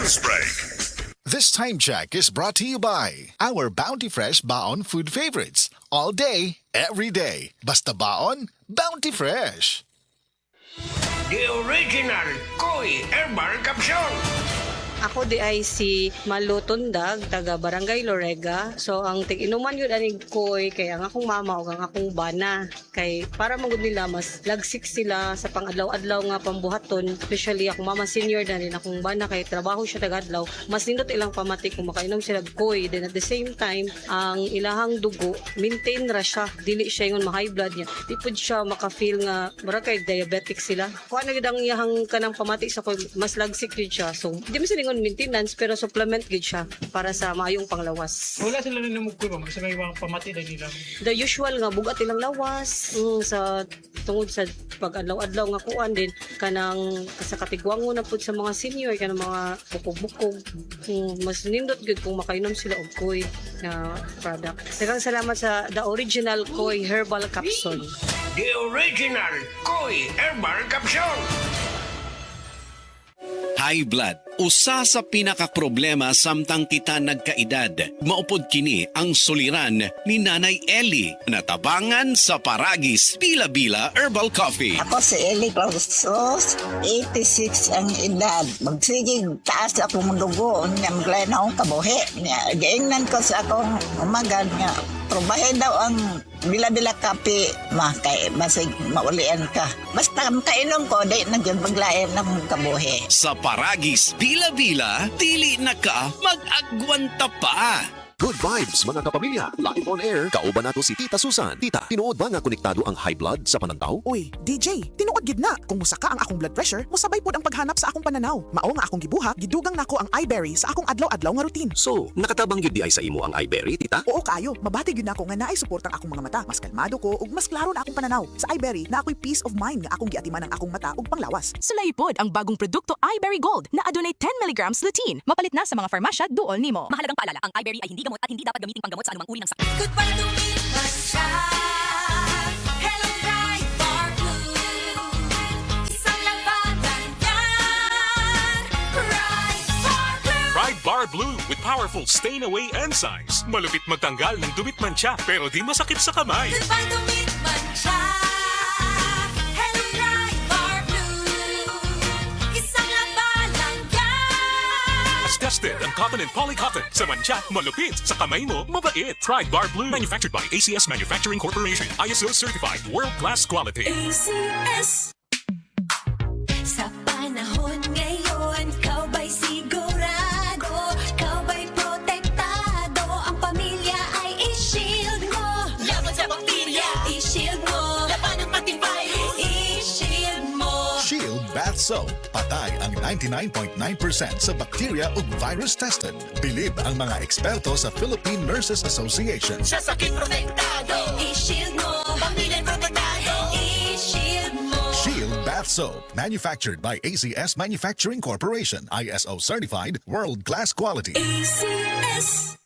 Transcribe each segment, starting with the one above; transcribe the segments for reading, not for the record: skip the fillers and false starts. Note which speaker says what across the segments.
Speaker 1: News Break.
Speaker 2: This time check is brought to you by our Bounty Fresh Baon Food Favorites. All day, every day. Basta baon, Bounty Fresh.
Speaker 3: The original Koi Herbal Capsule.
Speaker 4: Ako di ay si Malu Tundag, taga Barangay Lorega. So ang tig-inuman yun aning koy kay ang akong mama o ang akong bana. Kay para magud nila mas lagsik sila sa pang-adlaw-adlaw nga pambuhaton. Especially akong mama senior na rin akong bana kay trabaho siya taga-adlaw. Mas nindot ilang pamati kung makainom sila og koy. Then at the same time, ang ilahang dugo, maintain ra siya. Dili siya yung ma-high blood niya. Di pud siya maka-feel nga mura kay diabetic sila. Kuha na gid ang iyahang kanang pamati sa koy, mas lagsik gid siya. So di mo silingon maintenance pero supplement gid siya para sa maayong panglawas.
Speaker 5: Wala sila rin namugkoy ba? Sa may mga pamati na nila.
Speaker 4: The usual nga bugat ilang lawas sa tungod sa pag-adlaw-adlaw nga kuan din kanang sa katigwango na pud sa mga senior kanang mga bukog-bukog. Mas nindot gud kung makainom sila og koy na product. Daghang salamat sa the original Koi Herbal Capsule.
Speaker 3: The original Koi Herbal Capsule.
Speaker 6: High blood, usa sa pinakaproblema samtang kita nagkaedad. Maupod kini ang suliran ni Nanay Ellie. Natabangan sa Paragis Bila-Bila Herbal Coffee.
Speaker 7: Ako si Eli Clausos, 86 ang edad. Magsigig taas akong dugo, niya maglay na akong kabuhi. Gaingnan ko sa akong umagad nga, probahe daw ang bila-bila kape, kay masig maulian ka. Basta kainom ko, di nagyan maglayan ng kabuhi.
Speaker 6: Sa Paragis Bila-Bila, dili na ka mag-agwanta pa.
Speaker 8: Good vibes mga kapamilya. Live on air, kauban nato si Tita Susan. Tita, tinuod ba nga konektado ang high blood sa panantaw?
Speaker 9: Uy, DJ, tinuod gid na. Kung musaka ang akong blood pressure, musabay pod ang paghanap sa akong pananaw. Mao nga akong gibuhat, gidugang nako ang iBerry sa akong adlaw-adlaw nga routine.
Speaker 8: So, nakatabang yun di ay sa imo ang iBerry, Tita?
Speaker 9: Oo kayo, mabati gyud nako nga naay suportang akong mga mata. Mas kalmado ko ug mas klaro na akong pananaw. Sa iBerry na ako'y peace of mind nga akong giatiman ang akong mata ug panglawas.
Speaker 10: Sulay pod ang bagong produkto iBerry Gold na adunay 10 mg lutein. Mapalit na sa mga farmasya duol nimo.
Speaker 11: Mahalagang paalala, ang iBerry ay hindi gamot at hindi dapat gamiting panggamot sa anumang uri ng sakit.
Speaker 12: Goodbye to me, Hello, Bright Bar Blue. Isang labanan yan. Bright Bar Blue.
Speaker 1: Pride Bar Blue with powerful stain-away enzymes. Malupit magtanggal ng dumit mancha pero di masakit sa kamay.
Speaker 12: Goodbye to me, Hello, Bright Bar Blue. Isang labanan yan.
Speaker 1: As tested ang cotton and polycotton. Sa mancha, malupit. Sa kamay mo, mabait. Pride Bar Blue. Manufactured by ACS Manufacturing Corporation. ISO certified. World-class quality.
Speaker 12: ACS. Sa panahon ngayon, kau ba'y sigurado? Kau ba'y protektado? Ang pamilya ay i-shield mo. Laban sa bakterya, i-shield mo. Laban ng pati virus, i-shield mo.
Speaker 2: Shield Bath Soap. Patay ang 99.9% sa bacteria ug virus tested. Bilib ang mga eksperto sa Philippine Nurses Association.
Speaker 12: Sa sakit protektado, i-shield mo. Pamilya protektado, i-shield mo.
Speaker 2: Shield Bath Soap. Manufactured by ACS Manufacturing Corporation. ISO certified. World-class quality.
Speaker 12: ACS.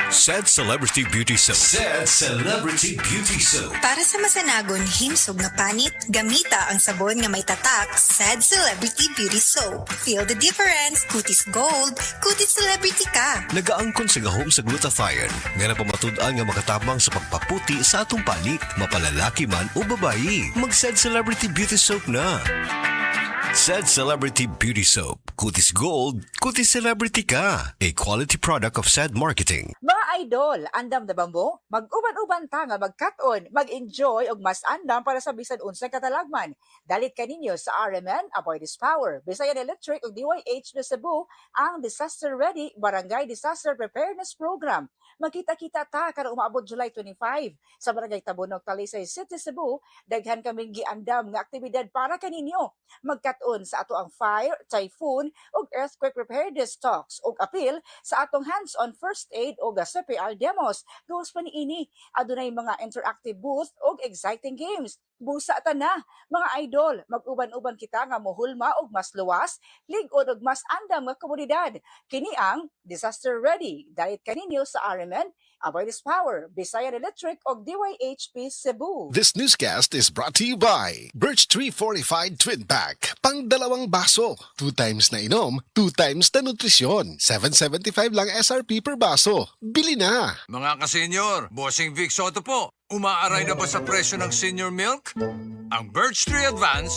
Speaker 1: Said Celebrity Beauty Soap.
Speaker 13: Said Celebrity Beauty Soap.
Speaker 14: Para sa masanagon himsog na panit, gamita ang sabon nga may tatak, Said Celebrity Beauty Soap. Feel the difference, kutis gold, kutis celebrity ka.
Speaker 13: Nagaangkon sa gahom sa glutathione. Nga napamatud-an nga makatabang sa pagpaputi sa atong panit, mapalalaki man o babayi. Mag-Said Celebrity Beauty Soap na. Said Celebrity Beauty Soap. Kutis Gold, kutis celebrity ka. A quality product of Said Marketing.
Speaker 15: Mga idol, andam na ba mo? Mag-uban-uban ta nga mag-cut-on, mag-enjoy og mas andam para sa bisan unsay katalagman. Dalit kaninyo sa RMN Avoid This Power, Bisayan Electric ug DYH na Cebu ang Disaster Ready Barangay Disaster Preparedness Program. Magkita-kita ta karong umaabot July 25 sa Barangay Tabonog, Talisay City, Cebu. Daghan kaming giandam nga aktibidad para kaninyo. Magkat-on sa ato ang fire, typhoon ug earthquake preparedness talks ug appeal sa atong hands-on first aid ug CPR demos. Gawas pa niini, adunay mga interactive booth ug exciting games. busa ta na. Mga idol, mag-uban-uban kita nga mohulma og mas luwas, lig-on og mas andam nga komunidad. Kini ang Disaster Ready. Dahil kaninyo sa RMN, Avoid this Power, Bisayan Electric o DYHP Cebu.
Speaker 2: This newscast is brought to you by Birch Tree Fortified Twin Pack. Pang dalawang baso. 2 times na inom, 2 times na nutrisyon. 7.75 lang SRP per baso. Bili na!
Speaker 16: Mga ka-senior, Bossing Vic Soto po. Umaaray na ba sa presyo ng senior milk? Ang Birch Tree Advance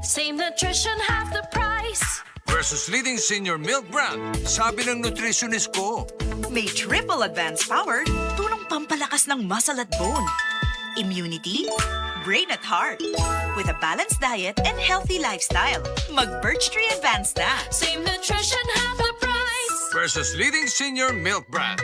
Speaker 12: Same nutrition, half the price.
Speaker 16: versus leading senior milk brand. Sabi ng nutritionist ko.
Speaker 17: May triple advanced power, tulong pampalakas ng muscle at bone, immunity, brain at heart. With a balanced diet and healthy lifestyle, mag-Birch Tree Advance na.
Speaker 12: Same nutrition, half the price.
Speaker 16: Versus leading senior milk brand.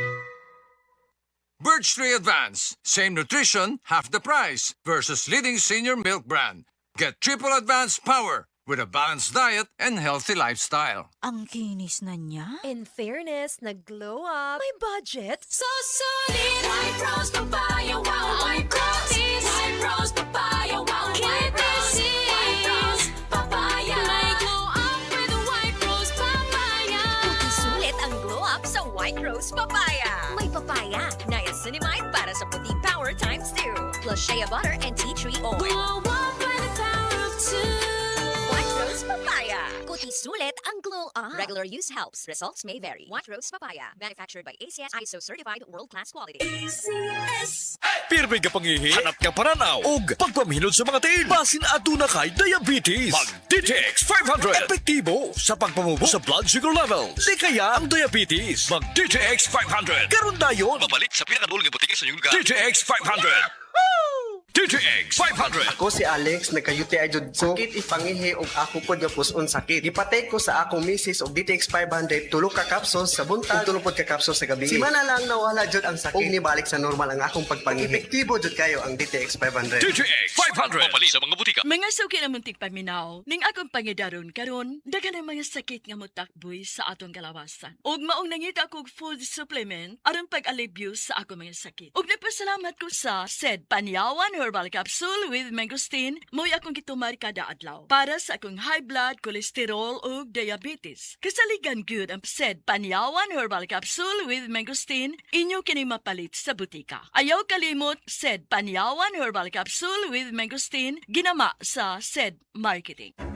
Speaker 16: Birch Tree Advance. Same nutrition, half the price. Versus leading senior milk brand. Get triple advanced power with a balanced diet and healthy lifestyle.
Speaker 17: Ang kinis na niya.
Speaker 11: In fairness, nag-glow up.
Speaker 17: May budget.
Speaker 12: So solid, White Rose Papaya, wow, White Rose. White Rose Papaya, wow, White Rose. White Rose Papaya. May glow up with White Rose Papaya.
Speaker 11: Sulit ang glow up sa White Rose Papaya. May papaya, niacinamide para sa puti power times 2. Plus shea butter and tea tree oil.
Speaker 12: Glow up with the power of 2.
Speaker 11: White Rose Papaya. Kuti sulit ang glow up. Regular use helps. Results may vary. White Rose Papaya. Manufactured by ACS ISO certified world-class quality.
Speaker 12: ACS.
Speaker 13: Pirmi ka pangihi, hanap ka paranaw, ug pagpamhinod sa mga tiin, basin aduna kay diabetes. Mag DTX 500. Epektibo sa pagpamubo sa blood sugar levels. Di kaya ang diabetes. Mag DTX 500. Karon dayon. Babalik sa pinakadulong nga butika sa inyong lugar. DTX 500. DTX 500.
Speaker 18: Ako si Alex, nagka-UTI jud ko. Sakit ipangihi og ako pod nga puson sakit. Gipatay ko sa akong misis og DTX 500 tulo ka capsules sa buntag, tulo pod ka capsules sa gabi. Si mana lang nawala jud ang sakit. Og nibalik sa normal ang akong pagpangihi. Epektibo jud kayo ang DTX 500.
Speaker 13: DTX 500. Mapali sa mga butika.
Speaker 17: Mga suki na muntik paminaw, ning akong pangidaron karon, dagan ang mga sakit nga mutakboy sa atong kalawasan. Og maong nangita kog food supplement aron pag-alibyo sa akong mga sakit. Og nagpasalamat ko sa SED Panyawan Herbal Capsule with Mangosteen, mo'y akong gitumar kada adlaw para sa akong high blood, cholesterol ug diabetes. Kasaligan gyud ang SED Panyawan Herbal Capsule with Mangosteen, inyo kini mapalit sa butika. Ayaw kalimot, SED Panyawan Herbal Capsule with Mangosteen, ginama sa SED Marketing.